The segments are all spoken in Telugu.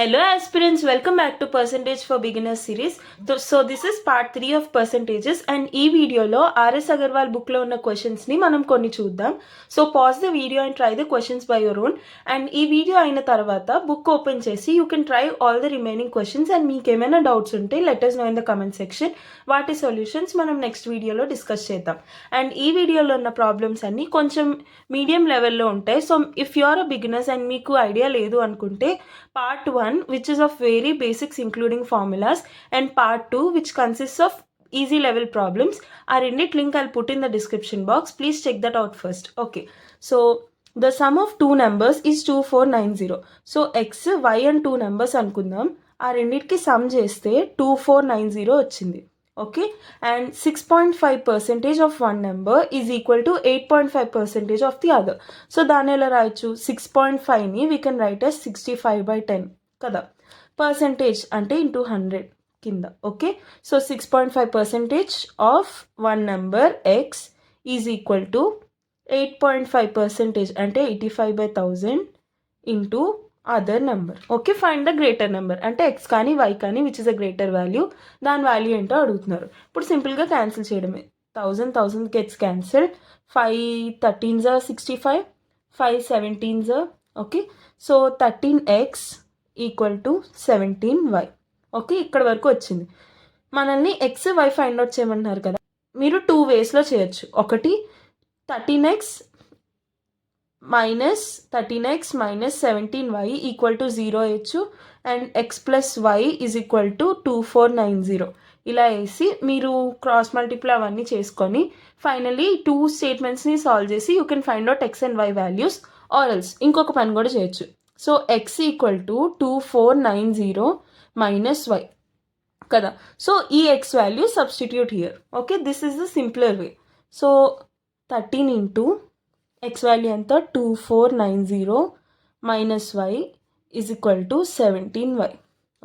Hello aspirants, welcome back to Percentage for Beginners series. So this is part 3 of percentages and ఈ వీడియోలో ఆర్ఎస్ అగర్వాల్ బుక్లో ఉన్న క్వశ్చన్స్ని మనం కొన్ని చూద్దాం. So pause the video and try the questions by your own. And ఈ వీడియో అయిన తర్వాత బుక్ ఓపెన్ చేసి you can try all the remaining questions and మీకు ఏమైనా డౌట్స్ ఉంటే let us know in the comment section. వాటి సొల్యూషన్స్ మనం నెక్స్ట్ వీడియోలో డిస్కస్ చేద్దాం. అండ్ ఈ వీడియోలో ఉన్న ప్రాబ్లమ్స్ అన్నీ కొంచెం మీడియం లెవెల్లో ఉంటాయి. So if you are a beginners and మీకు ఐడియా లేదు అనుకుంటే part 1 which is of very basics including formulas and part 2 which consists of easy level problems are in it link I'll put in the description box. Please check that out first. Okay, so the sum of two numbers is 2490. So x y and two numbers అనుకుందాం. ఆ రెండిటికి సమ్ చేస్తే 2490 వచ్చింది. Okay, and 6.5% of one number is equal to 8.5% of the other. So దాని ఎలా రాయొచ్చు? 6.5ని we can write as 65/10 కదా. పర్సంటేజ్ అంటే ఇంటూ 100 కింద. Okay, so 6.5% of one number X is equal to 8.5% అంటే 85/1000 into other number. Okay, find the greater number అంటే ఎక్స్ కానీ వై కానీ which is a greater value, దాని వాల్యూ ఏంటో అడుగుతున్నారు. ఇప్పుడు సింపుల్గా క్యాన్సిల్ చేయడమే. 1000 gets cancel. 5 13s 65, 5 17s. Okay, so 13x equal to 17y. Okay, ఇక్కడ వరకు వచ్చింది. మనల్ని ఎక్స్ వై ఫైండ్ అవుట్ చేయమంటున్నారు కదా. మీరు 2 వేస్లో చేయొచ్చు. ఒకటి 13x minus 17y equal to 0 వేయచ్చు. And x plus y is equal to 2490 ఇలా వేసి మీరు క్రాస్ మల్టిప్లై అవన్నీ చేసుకొని ఫైనలీ 2 స్టేట్మెంట్స్ని సాల్వ్ చేసి you can find out x and y values. Or else ఇంకొక పని కూడా చేయొచ్చు. So x equal to 2490 minus y కదా. సో ఈ x value substitute here. Okay, this is the simpler way. So 13 into x value ఎంత 2490 minus y is equal to 17y.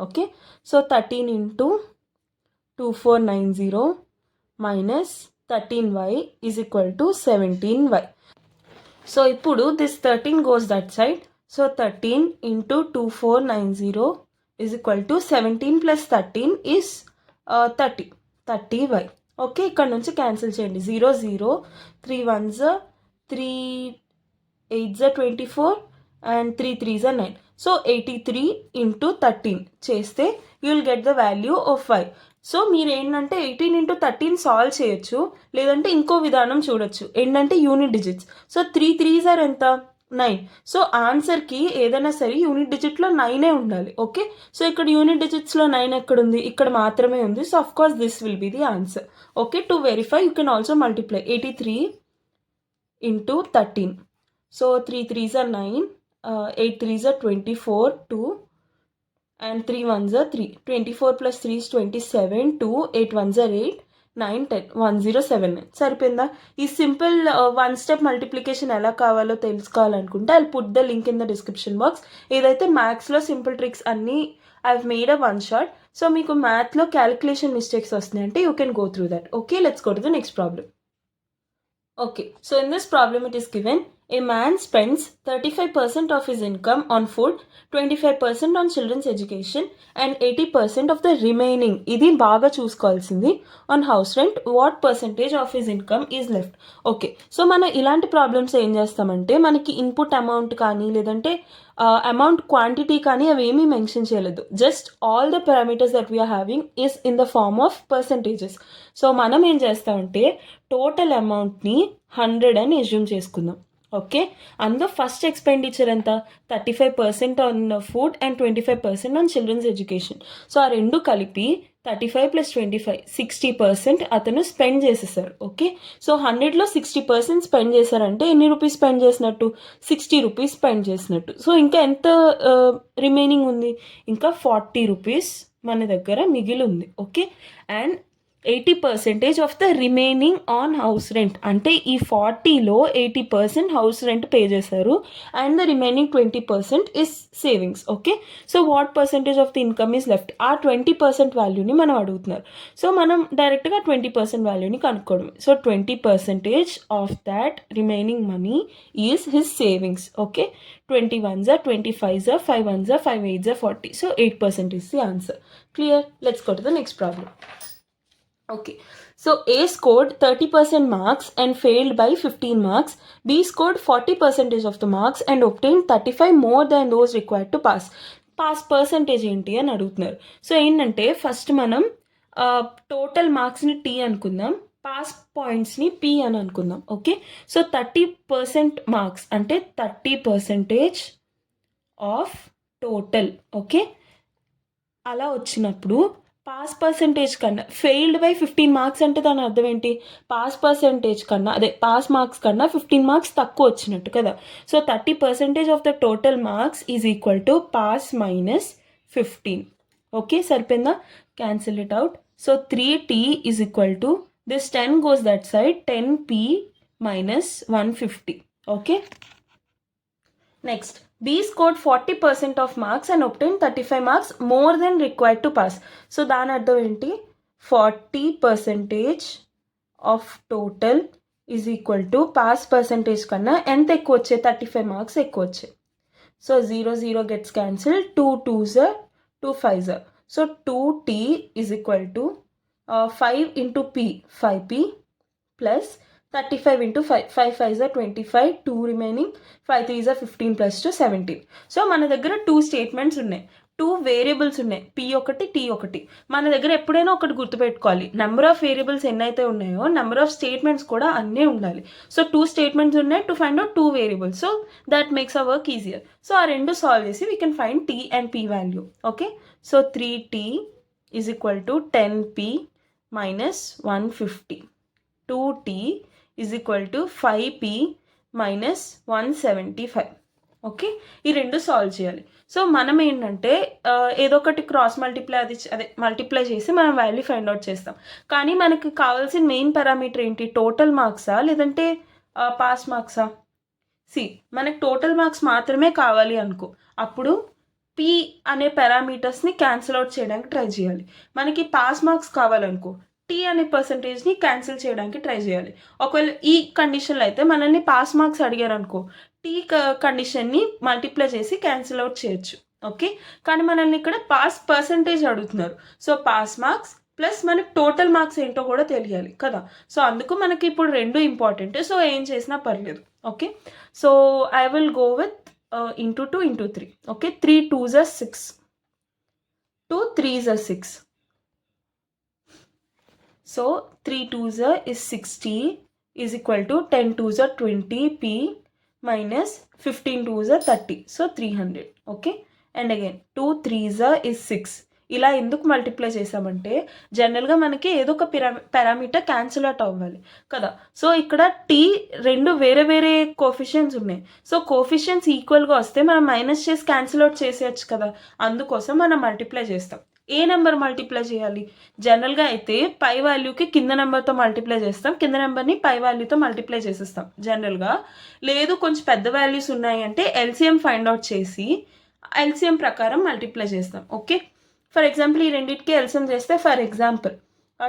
Okay, so 13 into 2490 minus 13y is equal to 17y. So ఇప్పుడు this 13 goes that side. So 13 into 2490 is equal to 17 plus 13 is 30y. Okay, ఇక్కడ నుంచి క్యాన్సిల్ చేయండి. 0 0 3 1s 3 8s 24 and 3 3s 9. So 83 into 13 చేస్తే you will get the value of y. So మీరు ఏంటంటే 18 ఇంటూ 13 సాల్వ్ చేయొచ్చు, లేదంటే ఇంకో విధానం చూడొచ్చు. ఏంటంటే యూనిట్ డిజిట్స్. సో 3 3s ఎంత 9. సో ఆన్సర్కి ఏదైనా సరే యూనిట్ డిజిట్లో 9 ఉండాలి. ఓకే, సో ఇక్కడ యూనిట్ డిజిట్స్లో 9 ఎక్కడుంది? ఇక్కడ మాత్రమే ఉంది. So of course this will be the answer. Okay, to verify you can also multiply 83 into 13. So 3 3s 9, 8 3s 24, 2 and 3 1s 3. 24 plus 3 is 27, 2, 8 1s 8, 9 10, 1079. సరిపోయిందా? ఈ సింపుల్ వన్ స్టెప్ మల్టిప్లికేషన్ ఎలా కావాలో తెలుసుకోవాలనుకుంటే I put the link in the description box. ఏదైతే మ్యాథ్స్లో సింపుల్ ట్రిక్స్ అన్నీ I made a one shot. So మీకు మ్యాథ్లో క్యాలిక్యులేషన్ మిస్టేక్స్ వస్తున్నాయంటే you can go through that. Okay, let's go to the next problem. Okay, so in this problem it is given a man spends 35% of his income on food, 25% on children's education and 80% of the remaining, ఇది బాగా చూసుకోవాల్సింది, on house rent. What percentage of his income is left? Okay, so మనం ఇలాంటి ప్రాబ్లమ్స్ ఏం చేస్తామంటే మనకి ఇన్పుట్ అమౌంట్ కానీ లేదంటే అమౌంట్ క్వాంటిటీ కానీ అవి ఏమీ మెన్షన్ చేయలేదు. Just all the parameters that we are having is in the form of percentages. So మనం ఏం చేస్తామంటే టోటల్ అమౌంట్ని 100 అని అజ్యూమ్ చేసుకుందాం. ఓకే, అందులో ఫస్ట్ ఎక్స్పెండిచర్ ఎంత 35% on food and 25% on children's education. So ఆ రెండు కలిపి 35 + 25 60% అతను స్పెండ్ చేసేసారు. ఓకే, సో 100లో 60% స్పెండ్ చేశారంటే ఎన్ని రూపీస్ స్పెండ్ చేసినట్టు? 60 రూపీస్ స్పెండ్ చేసినట్టు. సో ఇంకా ఎంత రిమైనింగ్ ఉంది? ఇంకా 40 రూపీస్ మన దగ్గర మిగిలి ఉంది. Okay, and 80% of the remaining on house rent. అంటే ఈ 40లో 80% హౌస్ రెంట్ పే చేశారు and the remaining 20% is savings. Okay, so what percentage of the income is left? ఆ 20% వాల్యూని మనం అడుగుతున్నారు. సో మనం డైరెక్ట్గా 20% వాల్యూని కనుక్కోవడం. So 20% of that remaining money is his savings. Okay, 20 ones are 25s are 5 ones are 5 8s are 40. So 8% is the answer. Clear? Let's go to the next problem. Okay, so A scored 30% marks and failed by 15 marks. B scored 40% of the marks and obtained 35 more than those required to pass. Pass percentage ఏంటి అని అడుగుతున్నారు. సో ఏంటంటే ఫస్ట్ మనం టోటల్ మార్క్స్ని టీ అనుకుందాం, పాస్ పాయింట్స్ని పీ అని అనుకుందాం. ఓకే, సో 30% మార్క్స్ అంటే 30% ఆఫ్ టోటల్. ఓకే, అలా వచ్చినప్పుడు పాస్ పర్సంటేజ్ కన్నా ఫెయిల్డ్ బై 15 మార్క్స్ అంటే దాని అర్థం ఏంటి? పాస్ పర్సంటేజ్ కన్నా పాస్ మార్క్స్ కన్నా 15 మార్క్స్ తక్కువ వచ్చినట్టు కదా. So 30% of the total marks is equal to pass minus 15. Okay, సరిపోయిందా? Cancel it out. So 3t is equal to this 10 goes that side, 10p minus 150. Okay, next B scored 40% of marks and obtained 35 marks more than required to pass. So దాని అర్థం ఏంటి? 40% of total is equal to pass percentage కన్నా ఎంత ఎక్కువ వచ్చాయి? 35 మార్క్స్ ఎక్కువ వచ్చాయి. So 0 0 gets cancel, 2 2s 2 5s. So 2t is equal to 5 into p 5p plus 35 into 5 5 5s are 25, 2 remaining, 5 3s are 15 plus 2 17. So మన దగ్గర 2 స్టేట్మెంట్స్ ఉన్నాయి, 2 వేరియబుల్స్ ఉన్నాయి, p ఒకటి t ఒకటి. మన దగ్గర ఎప్పుడైనా ఒకటి గుర్తుపెట్టుకోవాలి, నెంబర్ ఆఫ్ వేరియబుల్స్ ఎన్నైతే ఉన్నాయో నెంబర్ ఆఫ్ స్టేట్మెంట్స్ కూడా అన్నీ ఉండాలి. సో 2 స్టేట్మెంట్స్ ఉన్నాయి to find out 2 variables. So that makes hour work easier. So ఆ రెండు సాల్వ్ చేసి we can find t and p value. Okay, so 3t is equal to 10p minus 150. 2t is equal to 5p minus 175. Okay, ఈ రెండు సాల్వ్ చేయాలి. సో మనం ఏంటంటే ఏదో ఒకటి క్రాస్ మల్టిప్లై మల్టిప్లై చేసి మనం వాల్యూ ఫైండ్ అవుట్ చేస్తాం. కానీ మనకు కావాల్సిన మెయిన్ పారామీటర్ ఏంటి? టోటల్ మార్క్సా లేదంటే పాస్ మార్క్సా? మనకు టోటల్ మార్క్స్ మాత్రమే కావాలి అనుకో, అప్పుడు p అనే పారామీటర్స్ని క్యాన్సిల్ అవుట్ చేయడానికి ట్రై చేయాలి. మనకి పాస్ మార్క్స్ కావాలనుకో, t అనే పర్సంటేజ్ని క్యాన్సిల్ చేయడానికి ట్రై చేయాలి. ఒకవేళ ఈ కండిషన్లో అయితే మనల్ని పాస్ మార్క్స్ అడిగారు అనుకో, t కండిషన్ని మల్టిప్లై చేసి క్యాన్సిల్ అవుట్ చేయొచ్చు. ఓకే, కానీ మనల్ని ఇక్కడ పాస్ పర్సంటేజ్ అడుగుతున్నారు. సో పాస్ మార్క్స్ ప్లస్ మనకి టోటల్ మార్క్స్ ఏంటో కూడా తెలియాలి కదా. సో అందుకు మనకి ఇప్పుడు రెండు ఇంపార్టెంట్. సో ఏం చేసినా పర్లేదు. Okay, so I will go with into 2 into 3. Okay, 3 2s are 6, 2 3s are 6. So 3 2s is 60 is equal to 10 2s are 20p minus 15 2s are 30. So 300. Okay, and again 2 3s is 6. ఇలా ఎందుకు మల్టిప్లై చేసామంటే జనరల్గా మనకి ఏదో ఒక పారామీటర్ క్యాన్సిల్ అవుట్ అవ్వాలి కదా. సో ఇక్కడ టీ రెండు వేరే వేరే కోఫిషియన్స్ ఉన్నాయి. సో కోఫిషియన్స్ ఈక్వల్గా వస్తే మనం మైనస్ చేసి క్యాన్సిల్ అవుట్ చేసేయచ్చు కదా. అందుకోసం మనం మల్టిప్లై చేస్తాం. ఏ నెంబర్ మల్టిప్లై చేయాలి? జనరల్గా అయితే పై వాల్యూకి కింద నెంబర్తో మల్టిప్లై చేస్తాం, కింద నెంబర్ని పై వాల్యూతో మల్టిప్లై చేసేస్తాం జనరల్గా. లేదు కొంచెం పెద్ద వాల్యూస్ ఉన్నాయి అంటే ఎల్సిఎం ఫైండ్ అవుట్ చేసి ఎల్సిఎం ప్రకారం మల్టిప్లై చేస్తాం. ఓకే, ఫర్ ఎగ్జాంపుల్ ఈ రెండింటికి ఎల్సిఎం చేస్తే ఫర్ ఎగ్జాంపుల్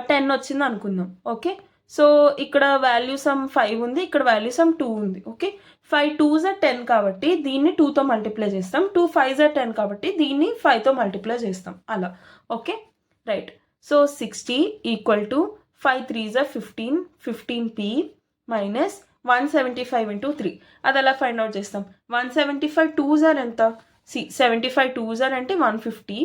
10 వచ్చింది అనుకుందాం. ఓకే, సో ఇక్కడ వాల్యూ సమ్ 5 ఉంది, ఇక్కడ వాల్యూ సమ్ 2 ఉంది. ఓకే, 5 2s are 10 కాబట్టి దీన్ని 2తో మల్టిప్లై చేస్తాం, 2 5s are 10 కాబట్టి దీన్ని 5తో మల్టిప్లై చేస్తాం అలా. Okay, right. So 60 equal to 5 3s are 15, 15p minus 175 into 3. అది ఎలా ఫైండ్ అవుట్ చేస్తాం? 175 2s are ఎంత? 75 2s are అంటే 150,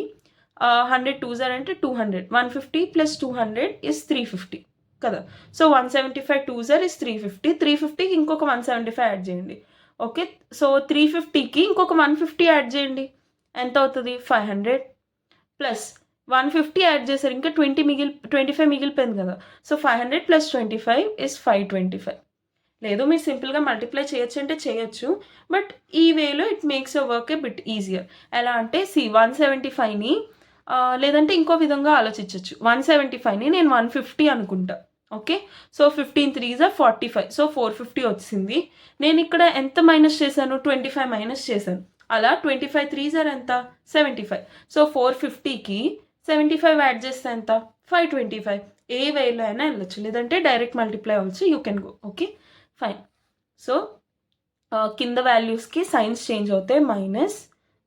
100 2s are అంటే 200, 150 plus 200 is 350 కదా. సో 175 2s are is 350, 350కి ఇంకొక 175 యాడ్ చేయండి. ఓకే, సో 350కి ఇంకొక 150 యాడ్ చేయండి, ఎంత అవుతుంది? 500 ప్లస్ 150 యాడ్ చేశారు, ఇంకా 25 మిగిలిపోయింది కదా. So 500 plus 25 is 525. లేదు మీరు సింపుల్గా మల్టిప్లై చేయొచ్చు అంటే చేయొచ్చు, బట్ ఈ వేలో it makes your work A bit easier. ఎలా అంటే 175ని లేదంటే ఇంకో విధంగా ఆలోచించవచ్చు. 175ని నేను 150 అనుకుంటా. ఓకే, సో 15 3s 45, సో 450 వచ్చింది. నేను ఇక్కడ ఎంత మైనస్ చేశాను? 25 మైనస్ చేశాను. అలా 25 3s ఎంత? 75. సో 450కి 75 యాడ్ చేస్తే ఎంత? 525. ఏ వేలో అయినా వెళ్ళొచ్చు, లేదంటే డైరెక్ట్ మల్టిప్లై అవ్వచ్చు. You can go. Okay, fine. So కింద వాల్యూస్కి సైన్స్ చేంజ్ అవుతాయి, minus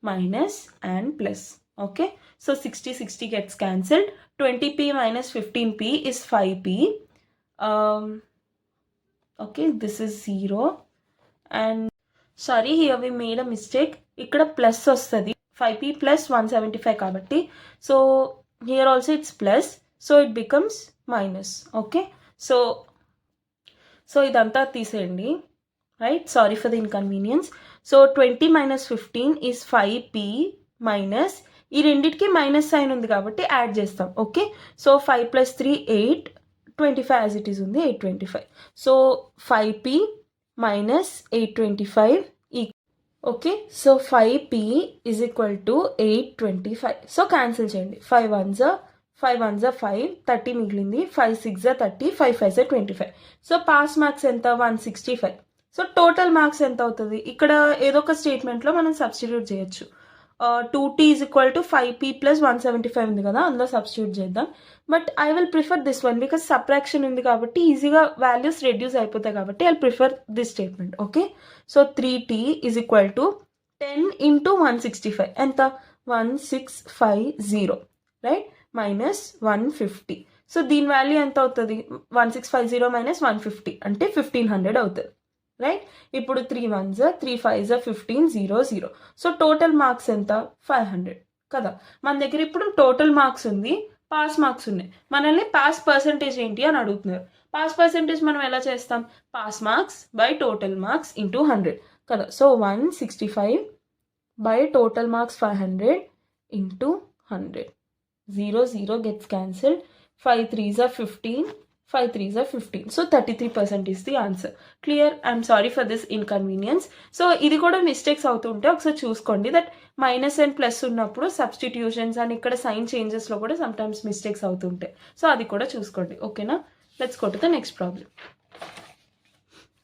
minus and plus. Okay, so 60 gets cancelled. 20p minus 15p is 5p. Okay, this is 0. And sorry, here we made a mistake. ఇక్కడ ప్లస్ వస్తుంది, 5p plus 175 కాబట్టి. So here also it's plus, so it becomes minus. Okay, so ఇదంతా తీసేయండి, right? Sorry for the inconvenience. So 20 minus 15 is 5p minus, ఈ రెండింటికి మైనస్ సైన్ ఉంది కాబట్టి యాడ్ చేస్తాం. Okay, so 5 + 3 8, 25 as it is ఉంది, 825. So 5p minus 825 okay, so 5p is equal to 825. So cancel చేయండి. 5 1s 5, 30 మిగిలింది. 5 6 30, 5 5 25. సో పాస్ మార్క్స్ ఎంత? 165. సో టోటల్ మార్క్స్ ఎంత అవుతుంది? ఇక్కడ ఏదో ఒక స్టేట్మెంట్లో మనం సబ్స్టిట్యూట్ చేయొచ్చు. 2t is equal to 5p + 175 ఉంది కదా, అందులో సబ్స్టిట్యూట్ చేద్దాం. But I will prefer this one because subtraction ఉంది కాబట్టి ఈజీగా వాల్యూస్ రెడ్యూస్ అయిపోతాయి కాబట్టి I prefer this statement. Okay, so 3t is equal to 10 × 165 ఎంత? 1650, రైట్? మైనస్ 150. సో దీని వాల్యూ ఎంత అవుతుంది? 1650 మైనస్ 150 అంటే 1500 అవుతుంది, రైట్? ఇప్పుడు 3 1s 3 5s 15 0 0. So total marks ఎంత? 500 కదా. మన దగ్గర ఇప్పుడు టోటల్ మార్క్స్ ఉంది, పాస్ మార్క్స్ ఉన్నాయి. మనల్ని పాస్ పర్సంటేజ్ ఏంటి అని అడుగుతున్నారు. పాస్ పర్సంటేజ్ మనం ఎలా చేస్తాం? Pass marks by total marks into 100 కదా. So 165 by total marks 500 into 100. 0 0 gets cancelled. 5 3s 15, 5 3s 15. So 33% is the answer. Clear? I'm sorry for this inconvenience. So ఇది కూడా మిస్టేక్స్ అవుతుంటే ఒకసారి చూసుకోండి, దట్ మైనస్ అండ్ ప్లస్ ఉన్నప్పుడు సబ్స్టిట్యూషన్స్ అండ్ ఇక్కడ సైన్ చేంజెస్లో కూడా సమ్టైమ్స్ మిస్టేక్స్ అవుతుంటాయి. సో అది కూడా చూసుకోండి. ఓకేనా? Let's go to the next problem.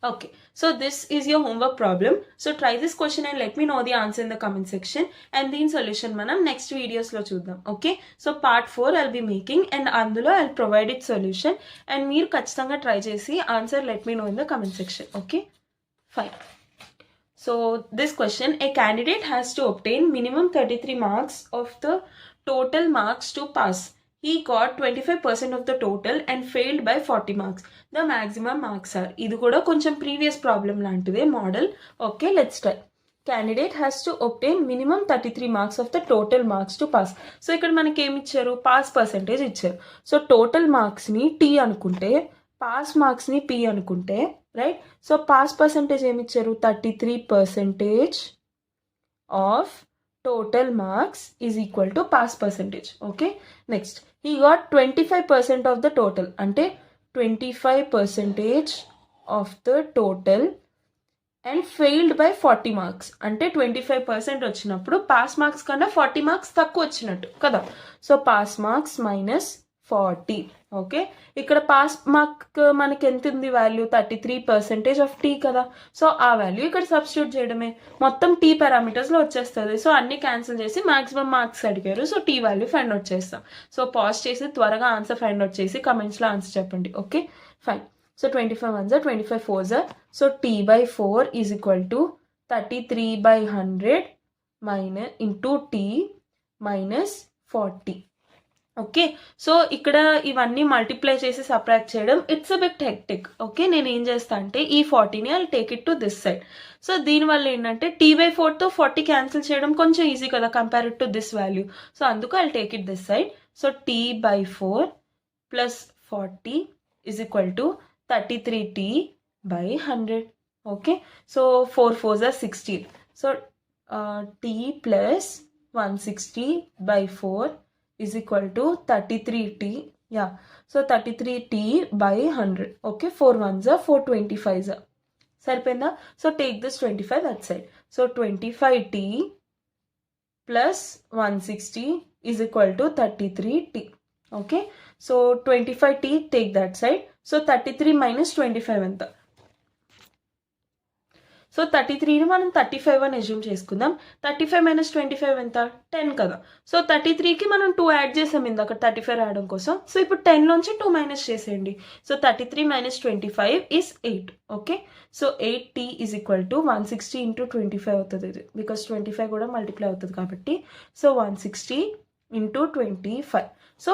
Okay, so this is your homework problem. So try this question and let me know the answer in the comment section. And the solution manam next videos lo chuddam. Okay, so part 4 I'll be making and అందులో I'll provide it solution. And మీరు ఖచ్చితంగా try చేసి answer let me know in the comment section. Okay, fine. So this question, a candidate has to obtain minimum 33 marks of the total marks to pass. He got 25% of the total and failed by 40 marks. The maximum marks are. ఇది కూడా కొంచెం ప్రీవియస్ ప్రాబ్లం లాంటిదే model. Okay, let's try. Candidate has to obtain minimum 33 marks of the total marks to pass. So ఇక్కడ మనకి ఏమి ఇచ్చారు? పాస్ పర్సంటేజ్ ఇచ్చారు. సో టోటల్ మార్క్స్ని టీ అనుకుంటే, పాస్ మార్క్స్ని పీ అనుకుంటే, రైట్? సో పాస్ పర్సంటేజ్ ఏమి ఇచ్చారు? 33% of total marks is equal to pass percentage. Okay, next he got 25% of the total ante 25% of the total and failed by 40 marks ante 25% వచ్చినప్పుడు పాస్ మార్క్స్ కన్నా 40 మార్క్స్ తక్కువ వచ్చినట్టు కదా. So pass marks minus 40. Okay, ఇక్కడ పాస్ మార్క్ మనకి ఎంత ఉంది వాల్యూ? 33% ఆఫ్ టీ కదా. సో ఆ వాల్యూ ఇక్కడ సబ్స్టిట్యూట్ చేయడమే, మొత్తం టీ పారామీటర్స్లో వచ్చేస్తుంది. సో అన్ని క్యాన్సిల్ చేసి మాక్సిమం మార్క్స్ అడిగారు, so T value find out చేస్తాం. సో పాజ్ చేసి త్వరగా ఆన్సర్ ఫైండ్ అవుట్ చేసి కమెంట్స్లో ఆన్సర్ చెప్పండి. Okay, fine. So 25 1s 25 4s. So T by 4 is equal to 33/100 minus into t minus 40. Okay, so ఇక్కడ ఇవన్నీ మల్టిప్లై చేసి సబ్ట్రాక్ట్ చేయడం it's a bit hectic. Okay, నేను ఏం చేస్తా అంటే ఈ 40ని I take it to this side. So దీనివల్ల ఏంటంటే t/4తో 40 క్యాన్సిల్ చేయడం కొంచెం ఈజీ కదా compared to this value. So అందుకు I take it this side. So t/4 plus 40 is equal to 33t/100. Okay, so 4 4s 16. So t plus 160/4 is equal to 33t. Yeah, so 33t/100. Okay, 4 1s 425s. సరిపోయిందా? So take this 25 that side. So 25t plus 160 is equal to 33t. Okay, so 25t take that side. So 33 minus 25 ఎంత? సో 33ని మనం 35 అని అజ్యూమ్ చేసుకుందాం. 35 మైనస్ 25 ఎంత? 10 కదా. సో 33కి మనం 2 యాడ్ చేసాం ఇందాక 35 రావడం కోసం. సో ఇప్పుడు 10 నుంచి 2 మైనస్ చేసేయండి. So 33 minus 25 is 8. Okay, so 8t is equal to 160 into 25 అవుతుంది ఇది, బికాస్ 25 కూడా మల్టిప్లై అవుతుంది కాబట్టి. So 160 into 25. సో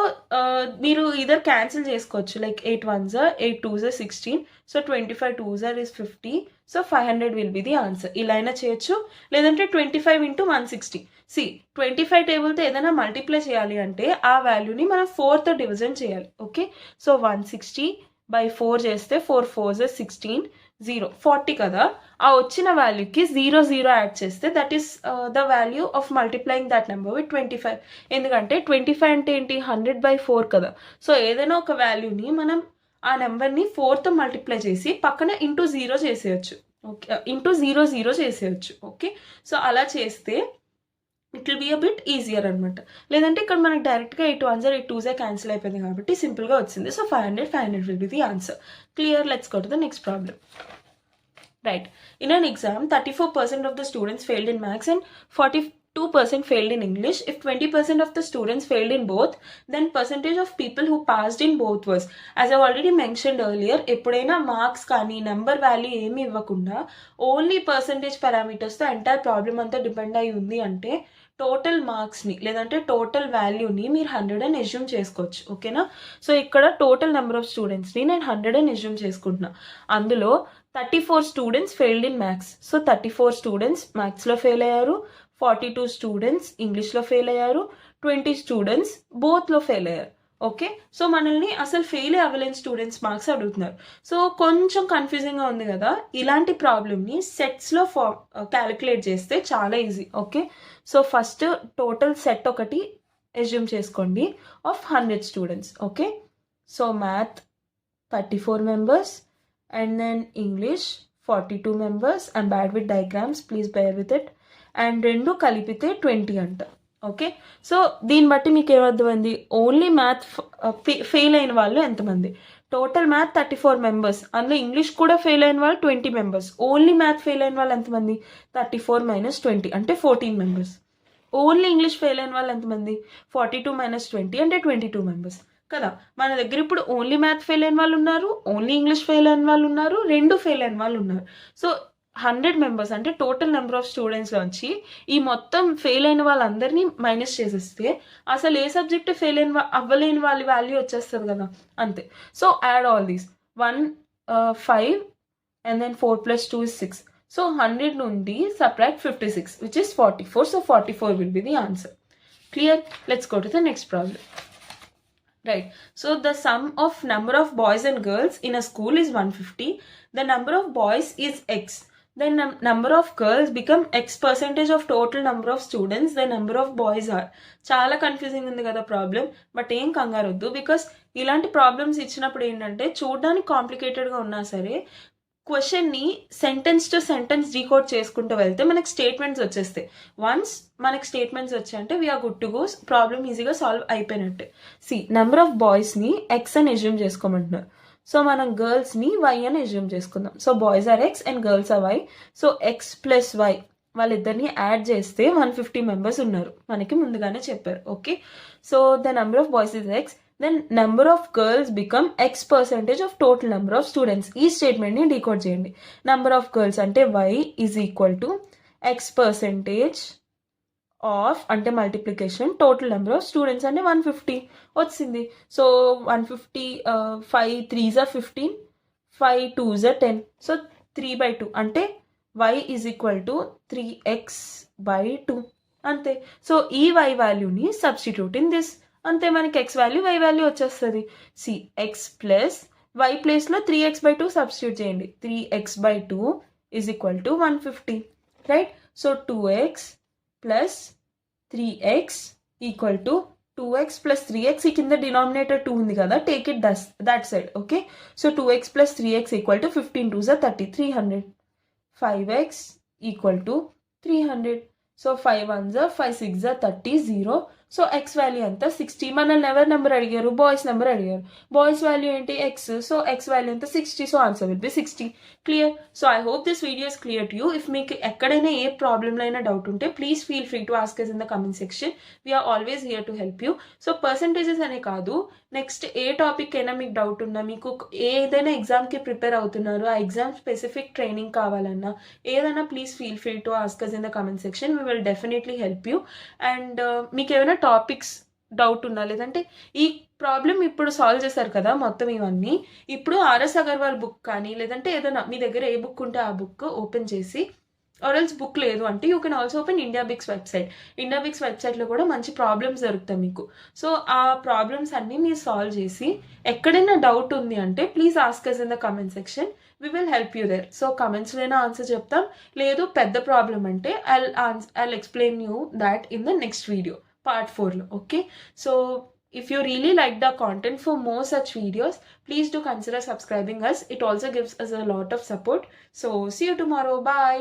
మీరు ఇదర్ క్యాన్సిల్ చేసుకోవచ్చు, like 8 1s are 8 2s are 16. So 25 2s are is 50. So 500 will be the answer. ఇలా అయినా చేయొచ్చు, లేదంటే 25 ఇంటూ 160. సి 25 టేబుల్తో ఏదైనా మల్టిప్లై చేయాలి అంటే ఆ వాల్యూని మనం 4తో డివిజన్ చేయాలి. ఓకే, సో 160 by 4 చేస్తే 4 4s are 16, 0 40 కదా. ఆ వచ్చిన వాల్యూకి 0 0 యాడ్ చేస్తే that is the value of multiplying that number with 25. ఎందుకంటే 25 అంటే ఏంటి? 100/4 కదా. సో ఏదైనా ఒక వాల్యూని మనం ఆ నెంబర్ని 4తో మల్టిప్లై చేసి పక్కన ఇంటూ 0 చేసేయచ్చు. ఓకే, ఇంటూ 0 0 చేసేయచ్చు. ఓకే, సో అలా చేస్తే it will be a bit easier అనమాట. లేదంటే ఇక్కడ మనకు డైరెక్ట్గా 8 1s are 8 2s are cancel అయిపోయింది కాబట్టి సింపుల్గా వచ్చింది. So 500 will be the answer. Clear? Let's go to the next problem. Right. In an exam, 34% of the students failed in maths and 42% failed in English. If 20% of the students failed in both, then percentage of people who passed in both was. As I've already mentioned earlier, ఎప్పుడైనా మార్క్స్ కానీ నెంబర్ వాల్యూ ఏమి ఇవ్వకుండా ఓన్లీ పర్సంటేజ్ పారామీటర్స్తో ఎంటైర్ ప్రాబ్లమ్ అంతా డిపెండ్ అయి ఉంది అంటే టోటల్ మార్క్స్ని లేదంటే టోటల్ వాల్యూని మీరు 100 అని అజ్యూమ్ చేసుకోవచ్చు. ఓకేనా? సో ఇక్కడ టోటల్ నెంబర్ ఆఫ్ స్టూడెంట్స్ని నేను 100 అని అజ్యూమ్ చేసుకుంటున్నా. అందులో 34 students failed in maths. So 34 students మ్యాథ్స్లో ఫెయిల్ అయ్యారు, 42 స్టూడెంట్స్ ఇంగ్లీష్లో ఫెయిల్ అయ్యారు, 20 స్టూడెంట్స్ బోత్లో ఫెయిల్ అయ్యారు. ఓకే, సో మనల్ని అసలు ఫెయిల్ అవ్వలేని స్టూడెంట్స్ మార్క్స్ అడుగుతున్నారు. సో కొంచెం కన్ఫ్యూజింగ్గా ఉంది కదా. ఇలాంటి ప్రాబ్లమ్ని సెట్స్లో క్యాలిక్యులేట్ చేస్తే చాలా easy. Okay, so first total set ఒకటి అజ్యూమ్ చేసుకోండి of 100 students. Okay, so math 34 members and then English 42 members. I'm bad with diagrams, please bear with it. And రెండు కలిపితే 20 అంట. ఓకే, సో దీన్ని బట్టి మీకు ఏమర్థమైంది? ఓన్లీ మ్యాథ్ ఫెయిల్ అయిన వాళ్ళు ఎంతమంది? టోటల్ మ్యాథ్ 34 members, అందులో ఇంగ్లీష్ కూడా ఫెయిల్ అయిన వాళ్ళు 20 members. ఓన్లీ మ్యాథ్ ఫెయిల్ అయిన వాళ్ళు ఎంతమంది? 34 - 20 అంటే 14 members. ఓన్లీ ఇంగ్లీష్ ఫెయిల్ అయిన వాళ్ళు ఎంతమంది? 42 - 20 అంటే 22 members కదా. మన దగ్గర ఇప్పుడు ఓన్లీ మ్యాథ్ ఫెయిల్ అయిన వాళ్ళు ఉన్నారు, ఓన్లీ ఇంగ్లీష్ ఫెయిల్ అయిన వాళ్ళు ఉన్నారు, రెండు ఫెయిల్ అయిన వాళ్ళు ఉన్నారు. సో 100 members అంటే టోటల్ నెంబర్ ఆఫ్ స్టూడెంట్స్లోంచి ఈ మొత్తం ఫెయిల్ అయిన వాళ్ళందరినీ మైనస్ చేసేస్తే అసలు ఏ సబ్జెక్ట్ ఫెయిల్ అయిన అవ్వలేని వాళ్ళ వాల్యూ వచ్చేస్తుంది కదా, అంతే. So add all these 1 5 and then 4 + 2 is 6. So 100 నుండి subtract 56 which is 44. So 44 will be the answer. Clear? Let's go to the next problem. Right, so the sum of number of boys and girls in a school is 150. The number of boys is x. Then number of girls become x percentage of total number of students the number of boys are. చాలా కన్ఫ్యూజింగ్ ఉంది కదా ప్రాబ్లం, బట్ ఏం కంగారు వద్దు. బికాస్ ఇలాంటి ప్రాబ్లమ్స్ ఇచ్చినప్పుడు ఏంటంటే చూడడానికి కాంప్లికేటెడ్గా ఉన్నా సరే క్వశ్చన్ని సెంటెన్స్ టు సెంటెన్స్ డీకోడ్ చేసుకుంటూ వెళ్తే మనకి స్టేట్మెంట్స్ వచ్చేస్తాయి. వన్స్ మనకి స్టేట్మెంట్స్ వచ్చాయంటే we are good to go, problem ఈజీగా సాల్వ్ అయిపోయినట్టే. సి నెంబర్ ఆఫ్ బాయ్స్ని ఎక్స్ అని అజ్యూమ్ చేసుకోమంటున్నారు. సో మనం గర్ల్స్ని వై అని అజ్యూమ్ చేసుకుందాం. So boys are x and girls are y. So x plus y వాళ్ళిద్దరిని యాడ్ చేస్తే 150 members ఉన్నారు, మనకి ముందుగానే చెప్పారు. Okay, so the number of boys is x, then number of girls become x percentage of total number of students. ఈ స్టేట్మెంట్ని డీకోడ్ చేయండి. నెంబర్ ఆఫ్ గర్ల్స్ అంటే y is equal to x percentage of అంటే multiplication total number of students అంటే 150 వచ్చింది. So 150 5 3s are 15, 5 2s are 10. So 3/2 అంటే y is equal to 3x/2 అంతే. సో ఈ y వాల్యూని సబ్స్టిట్యూట్ ఇన్ దిస్, అంతే. మనకి x వాల్యూ y వాల్యూ వచ్చేస్తుంది. సి x ప్లస్ y ప్లేస్లో 3x/2 సబ్స్టిట్యూట్ చేయండి. 3x/2 is equal to 150. Right, so 2x plus 3x equal to 2x plus 3x. ఈ కింద డినామినేటర్ 2 ఉంది కదా, take it that side. Okay, so 2x plus 3x equal to 15 2s are 30, 300. 5x equal to 300. So 5 1s are 5 6s are 30, 0. So x value ఎంత 60. మనల్ని ఎవరి నెంబర్ అడిగారు, బాయ్స్ నెంబర్ అడిగారు. బాయ్స్ వాల్యూ ఏంటి ఎక్స్, సో ఎక్స్ వాల్యూ ఎంత 60. So answer will be 60. Clear. So I hope this video is clear to you. If మీకు ఎక్కడైనా ఏ ప్రాబ్లంలో అయినా డౌట్ ఉంటే please feel free to ask us in the comment section. We are always here to help you. So percentages అనే కాదు, నెక్స్ట్ ఏ టాపిక్ అయినా మీకు డౌట్ ఉన్నా, మీకు ఏదైనా ఎగ్జామ్కి ప్రిపేర్ అవుతున్నారు, ఆ ఎగ్జామ్ స్పెసిఫిక్ ట్రైనింగ్ కావాలన్నా ఏదైనా please feel free to ask us in the comment section. We will definitely help you. And మీకు ఏమైనా టాపిక్స్ డౌట్ ఉన్నా, లేదంటే ఈ ప్రాబ్లం ఇప్పుడు సాల్వ్ చేశారు కదా మొత్తం ఇవన్నీ, ఇప్పుడు ఆర్ఎస్ అగర్వాల్ బుక్ కానీ లేదంటే ఏదైనా మీ దగ్గర ఏ బుక్ ఉంటే ఆ బుక్ ఓపెన్ చేసి, ఆర్ఎల్స్ బుక్ లేదు అంటే you can also open India Bix website. India Bix వెబ్సైట్లో కూడా మంచి ప్రాబ్లమ్స్ దొరుకుతాయి మీకు. సో ఆ ప్రాబ్లమ్స్ అన్నీ మీరు సాల్వ్ చేసి, ఎక్కడైనా డౌట్ ఉంది అంటే please ask us in the comment section. We will help you there. So కమెంట్స్లోనే ఆన్సర్ చెప్తాం, లేదు పెద్ద ప్రాబ్లం అంటే I'll explain you that in the next video part 4లో. Okay, so if you really like the content for more such videos, please do consider subscribing us. It also gives us a lot of support. So see you tomorrow. Bye.